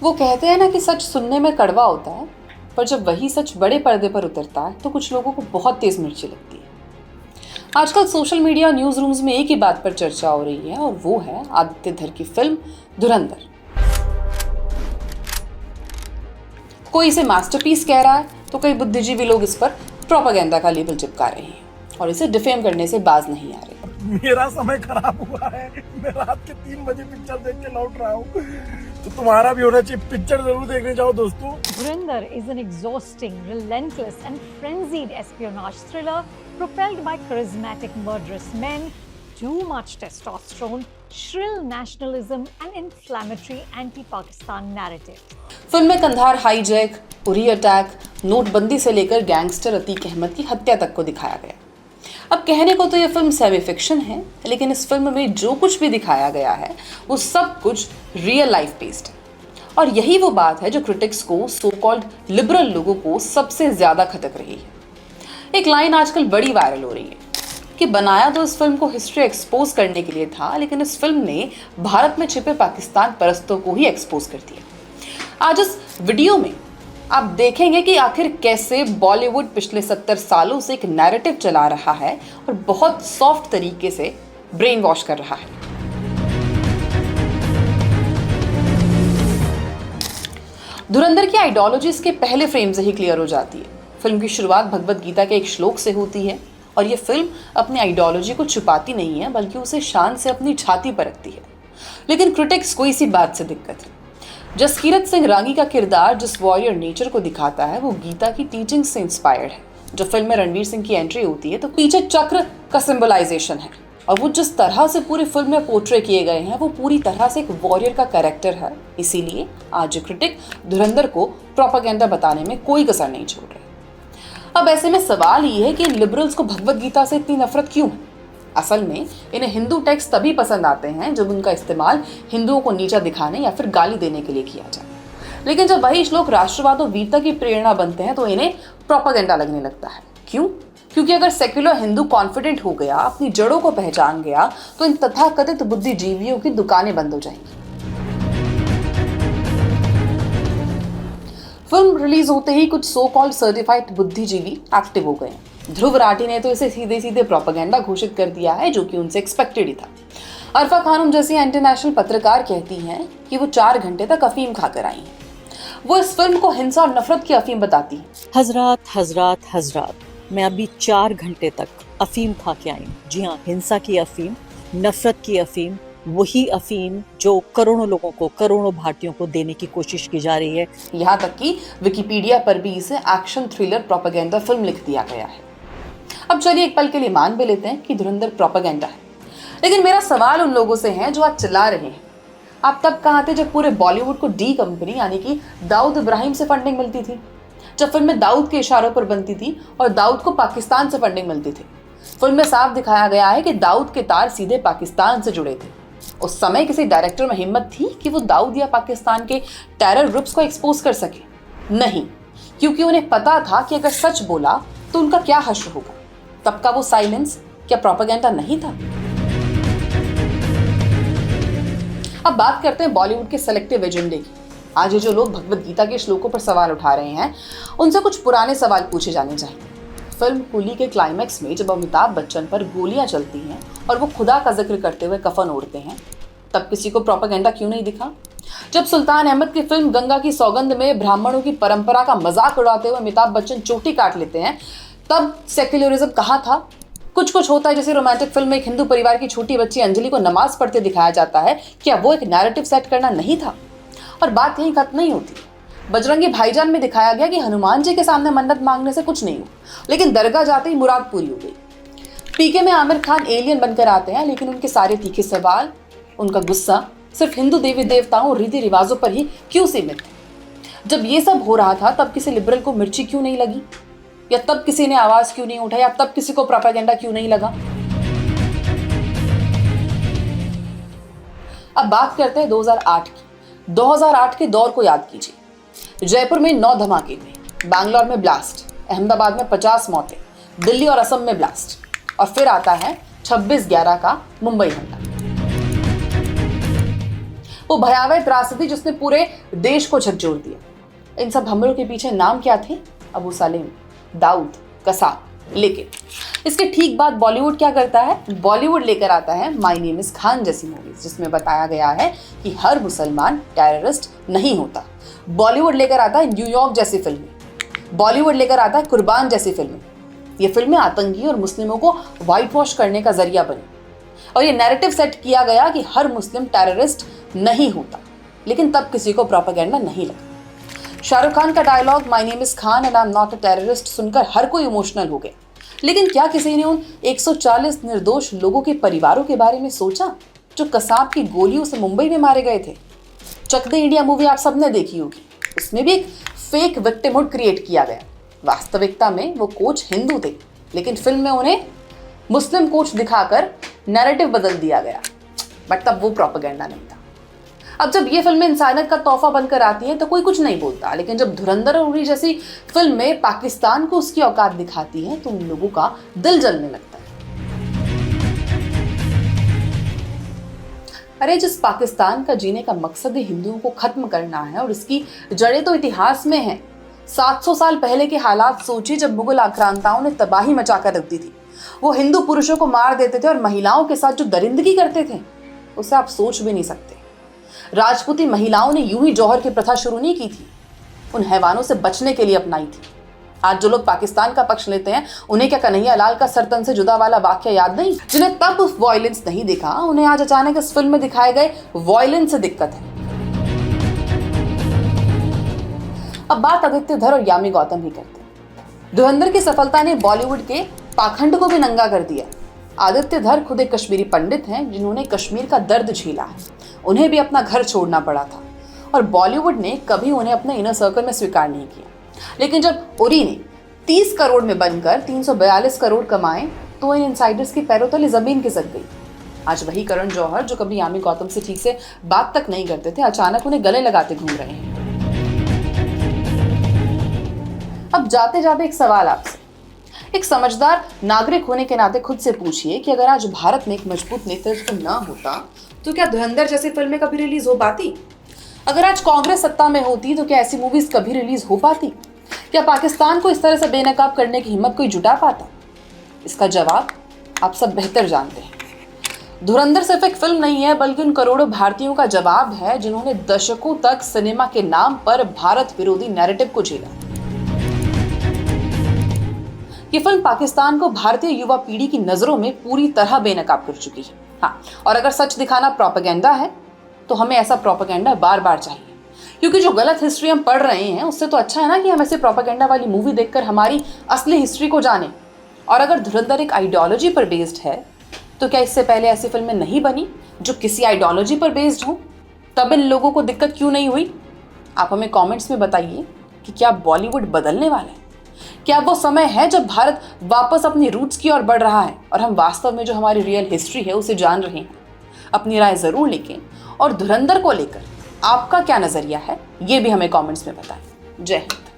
वो कहते हैं ना कि सच सुनने में कड़वा होता है, पर जब वही सच बड़े पर्दे पर उतरता है तो कुछ लोगों को बहुत तेज मिर्ची लगती है। आजकल सोशल मीडिया न्यूज रूम्स में एक ही बात पर चर्चा हो रही है और वो है आदित्य धर की फिल्म धुरंधर। कोई इसे मास्टरपीस कह रहा है तो कई बुद्धिजीवी लोग इस पर प्रोपेगेंडा का लेबल चिपका रहे हैं और इसे डिफेम करने से बाज नहीं आ रहे। मेरा समय खराब हुआ है, मैं रात के 3 बजे पिक्चर देख के लौट रहा हूँ, तो तुम्हारा भी होना चाहिए। पिक्चर जरूर देखने जाओ दोस्तों। Dhurandhar is an exhausting, relentless and frenzied espionage thriller propelled by charismatic murderous men, too much testosterone, shrill nationalism and inflammatory anti-Pakistan narrative. Film में कंधार हाईजैक, उरी अटैक, नोटबंदी से लेकर गैंगस्टर अतीक अहमद की हत्या तक को दिखाया गया। अब कहने को तो यह फिल्म सेमी फिक्शन है, लेकिन इस फिल्म में जो कुछ भी दिखाया गया है वो सब कुछ रियल लाइफ बेस्ड है। और यही वो बात है जो क्रिटिक्स को, सो कॉल्ड लिबरल लोगों को सबसे ज्यादा खटक रही है। एक लाइन आजकल बड़ी वायरल हो रही है कि बनाया तो इस फिल्म को हिस्ट्री एक्सपोज करने के लिए था, लेकिन इस फिल्म ने भारत में छिपे पाकिस्तान परस्तों को ही एक्सपोज कर दिया। आज इस वीडियो में आप देखेंगे कि आखिर कैसे बॉलीवुड पिछले 70 सालों से एक नैरेटिव चला रहा है और बहुत सॉफ्ट तरीके से ब्रेन वॉश कर रहा है। धुरंधर की आइडियोलॉजी इसके पहले फ्रेम से ही क्लियर हो जाती है। फिल्म की शुरुआत भगवत गीता के एक श्लोक से होती है और ये फिल्म अपनी आइडियोलॉजी को छुपाती नहीं है, बल्कि उसे शान से अपनी छाती पर रखती है। लेकिन क्रिटिक्स को इसी बात से दिक्कत है। जसकीरत सिंह रागी का किरदार जिस वॉरियर नेचर को दिखाता है वो गीता की टीचिंग से इंस्पायर्ड है। जब फिल्म में रणवीर सिंह की एंट्री होती है तो पीछे चक्र का सिंबलाइजेशन है और वो जिस तरह से पूरी फिल्म में पोर्ट्रे किए गए हैं वो पूरी तरह से एक वॉरियर का कैरेक्टर है। इसीलिए आज क्रिटिक धुरंधर को प्रोपेगेंडा बताने में कोई कसर नहीं छोड़ रहे। अब ऐसे में सवाल ये है कि इन लिबरल्स को भगवत गीता से इतनी नफरत क्यों है? असल में इन्हें हिंदू टेक्स्ट तभी पसंद आते हैं जब उनका इस्तेमाल हिंदुओं को नीचा दिखाने या फिर गाली देने के लिए किया जाए। लेकिन जब वही श्लोक राष्ट्रवाद और वीरता की प्रेरणा बनते हैं तो इन्हें प्रोपेगेंडा लगने लगता है। क्यों? क्योंकि अगर सेक्युलर हिंदू कॉन्फिडेंट हो गया, अपनी जड़ों को पहचान गया, तो इन तथाकथित बुद्धिजीवियों की दुकानें बंद हो जाएंगी। फिल्म रिलीज होते ही कुछ सो कॉल्ड सर्टिफाइड बुद्धिजीवी एक्टिव हो गए। ध्रुव राठी ने तो इसे सीधे सीधे प्रोपेगेंडा घोषित कर दिया है, जो कि उनसे एक्सपेक्टेड ही था। अरफा खानम जैसी इंटरनेशनल पत्रकार कहती हैं कि वो 4 घंटे तक अफीम खाकर आई हैं। वो इस फिल्म को हिंसा और नफरत की अफीम बताती है। हजरात हजरात हजरात, मैं अभी 4 घंटे तक अफीम खा के आई हूँ। जी हाँ, हिंसा की अफीम, नफरत की अफीम, वही अफीम जो करोड़ों लोगों को, करोड़ों भारतीयों को देने की कोशिश की जा रही है। यहाँ तक कि विकिपीडिया पर भी इसे एक्शन थ्रिलर प्रोपेगेंडा फिल्म लिख दिया गया है। अब चलिए एक पल के लिए मान भी लेते हैं कि धुरंधर प्रोपेगेंडा है, लेकिन मेरा सवाल उन लोगों से है जो आज चिल्ला रहे हैं, आप तब कहाँ थे जब पूरे बॉलीवुड को डी कंपनी यानी कि दाऊद इब्राहिम से फंडिंग मिलती थी, जब फिल्में दाऊद के इशारों पर बनती थी और दाऊद को पाकिस्तान से फंडिंग मिलती थी। फिल्म में साफ दिखाया गया है कि दाऊद के तार सीधे पाकिस्तान से जुड़े थे। उस समय किसी डायरेक्टर में हिम्मत थी कि वो दाऊद या पाकिस्तान के टेरर ग्रुप्स को एक्सपोज कर सके? नहीं, क्योंकि उन्हें पता था कि अगर सच बोला तो उनका क्या हश्र होगा। तब का वो साइलेंस क्या प्रोपेगेंडा नहीं था? अब बात करते हैं बॉलीवुड के सेलेक्टिव एजेंडे की। आज ये जो लोग भगवत गीता के श्लोकों पर सवाल उठा रहे हैं, उनसे कुछ पुराने सवाल पूछे जाने चाहिए। फिल्म कूली के क्लाइमैक्स में जब अमिताभ बच्चन पर गोलियां चलती हैं और वो खुदा का जिक्र करते हुए कफन ओढ़ते हैं, तब किसी को प्रोपेगेंडा क्यों नहीं दिखा? जब सुल्तान अहमद की फिल्म गंगा की सौगंध में ब्राह्मणों की परंपरा का मजाक उड़ाते हुए अमिताभ बच्चन चोटी काट लेते हैं, तब सेक्युलरिज्म कहाँ था? कुछ होता है जैसे रोमांटिक फिल्म में एक हिंदू परिवार की छोटी बच्ची अंजलि को नमाज पढ़ते दिखाया जाता है, क्या वो एक नैरेटिव सेट करना नहीं था? और बात यहीं खत्म नहीं होती। बजरंगी भाईजान में दिखाया गया कि हनुमान जी के सामने मन्नत मांगने से कुछ नहीं हुआ, लेकिन दरगाह जाते ही मुराद पूरी हो गई। पीके में आमिर खान एलियन बनकर आते हैं, लेकिन उनके सारे तीखे सवाल, उनका गुस्सा सिर्फ हिंदू देवी देवताओं और रीति रिवाजों पर ही क्यों सीमित है? जब ये सब हो रहा था तब किसी लिबरल को मिर्ची क्यों नहीं लगी? या तब किसी ने आवाज क्यों नहीं उठाई? या तब किसी को प्रोपेगेंडा क्यों नहीं लगा? अब बात करते हैं 2008 की। 2008 के दौर को याद कीजिए। जयपुर में 9 धमाके हुए, बैंगलोर में ब्लास्ट, अहमदाबाद में 50 मौतें, दिल्ली और असम में ब्लास्ट, और फिर आता है 26/11 का मुंबई हमला। वो भयावह त्रासदी जिसने पूरे देश को झकझोर दिया। इन सब हमलों के पीछे नाम क्या थे? अबू सालेम, दाऊद, कसाब। लेकिन इसके ठीक बाद बॉलीवुड क्या करता है? बॉलीवुड लेकर आता है माय नेम इज खान जैसी मूवीज, जिसमें बताया गया है कि हर मुसलमान टेररिस्ट नहीं होता। बॉलीवुड लेकर आता है न्यूयॉर्क जैसी फिल्में। बॉलीवुड लेकर आता है कुर्बान जैसी फिल्में। ये फिल्में आतंकी और मुस्लिमों को व्हाइट वॉश करने का जरिया बनी और ये नैरेटिव सेट किया गया कि हर मुस्लिम टेररिस्ट नहीं होता। लेकिन तब किसी को प्रोपेगेंडा नहीं लगा। शाहरुख खान का dialogue my name is Khan and I am not a terrorist सुनकर हर कोई इमोशनल हो गया। लेकिन क्या किसी ने उन 140 निर्दोष लोगों के परिवारों के बारे में सोचा जो कसाब की गोलियों से मुंबई में मारे गए थे? चक दे इंडिया मूवी आप सबने देखी होगी। उसमें भी एक फेक विक्टिमहुड क्रिएट किया गया। वास्तविकता में वो कोच हिंदू थे, लेकिन फिल्म में उन्हें मुस्लिम कोच दिखाकर नैरेटिव बदल दिया गया। बट तब वो प्रोपेगेंडा नहीं था। अब जब ये फिल्में इंसानियत का तोहफा बनकर आती हैं तो कोई कुछ नहीं बोलता, लेकिन जब धुरंधर और उरी जैसी फिल्में पाकिस्तान को उसकी औकात दिखाती हैं तो उन लोगों का दिल जलने लगता है। अरे जिस पाकिस्तान का जीने का मकसद ही हिंदुओं को खत्म करना है और इसकी जड़ें तो इतिहास में हैं। 700 साल पहले के हालात सोचिए, जब मुगल आक्रांताओं ने तबाही मचाकर रख दी थी। वो हिंदू पुरुषों को मार देते थे और महिलाओं के साथ जो दरिंदगी करते थे उसे आप सोच भी नहीं सकते। राजपूती महिलाओं ने यूं ही जौहर की प्रथा शुरू नहीं की थी, उन हैवानों से बचने के लिए अपनाई थी। आज जो लोग पाकिस्तान का पक्ष लेते हैं उन्हें क्या कन्हैया लाल का सर तन से जुदा वाला वाक्य याद नहीं? जिन्हें तब वॉयलेंस नहीं दिखा, उन्हें आज अचानक इस फिल्म में दिखाए गए वॉयलेंस से दिक्कत है। अब बात आदित्य धर और यामी गौतम ही करते हैं। धुरंधर की सफलता ने बॉलीवुड के पाखंड को भी नंगा कर दिया। आदित्य धर खुद एक कश्मीरी पंडित हैं जिन्होंने कश्मीर का दर्द झेला है। उन्हें भी अपना घर छोड़ना पड़ा था और बॉलीवुड ने कभी उन्हें अपने इनर सर्कल में स्वीकार नहीं किया। लेकिन जब उरी ने 30 करोड़ में बनकर 342 करोड़ कमाए तो इन इनसाइडर्स के पैरों तले जमीन खिसक गई। आज वही करण जौहर जो कभी यामी गौतम से ठीक से बात तक नहीं करते थे, अचानक उन्हें गले लगाते घूम रहे हैं। अब जाते जाते एक सवाल आपसे, एक समझदार नागरिक होने के नाते खुद से पूछिए कि अगर आज भारत में एक मजबूत नेतृत्व न होता तो क्या धुरंधर जैसी फिल्में कभी रिलीज हो पाती? अगर आज कांग्रेस सत्ता में होती तो क्या ऐसी मूवीज कभी रिलीज हो पाती? क्या पाकिस्तान को इस तरह से बेनकाब करने की हिम्मत कोई जुटा पाता? इसका जवाब आप सब बेहतर जानते हैं। धुरंधर सिर्फ एक फिल्म नहीं है, बल्कि उन करोड़ों भारतीयों का जवाब है जिन्होंने दशकों तक सिनेमा के नाम पर भारत विरोधी नैरेटिव को झेला। ये फिल्म पाकिस्तान को भारतीय युवा पीढ़ी की नजरों में पूरी तरह बेनकाब कर चुकी है। हाँ, और अगर सच दिखाना प्रोपेगेंडा है तो हमें ऐसा प्रोपेगेंडा बार बार चाहिए, क्योंकि जो गलत हिस्ट्री हम पढ़ रहे हैं उससे तो अच्छा है ना कि हम ऐसे प्रोपेगेंडा वाली मूवी देखकर हमारी असली हिस्ट्री को जानें। और अगर धुरंधर एक आइडियोलॉजी पर बेस्ड है तो क्या इससे पहले ऐसी फिल्में नहीं बनी जो किसी आइडियोलॉजी पर बेस्ड हो? तब इन लोगों को दिक्कत क्यों नहीं हुई? आप हमें कमेंट्स में बताइए कि क्या बॉलीवुड बदलने वाला है? क्या वो समय है जब भारत वापस अपनी रूट्स की ओर बढ़ रहा है और हम वास्तव में जो हमारी रियल हिस्ट्री है उसे जान रहे हैं? अपनी राय जरूर लिखें और धुरंधर को लेकर आपका क्या नजरिया है ये भी हमें कमेंट्स में बताएं। जय हिंद।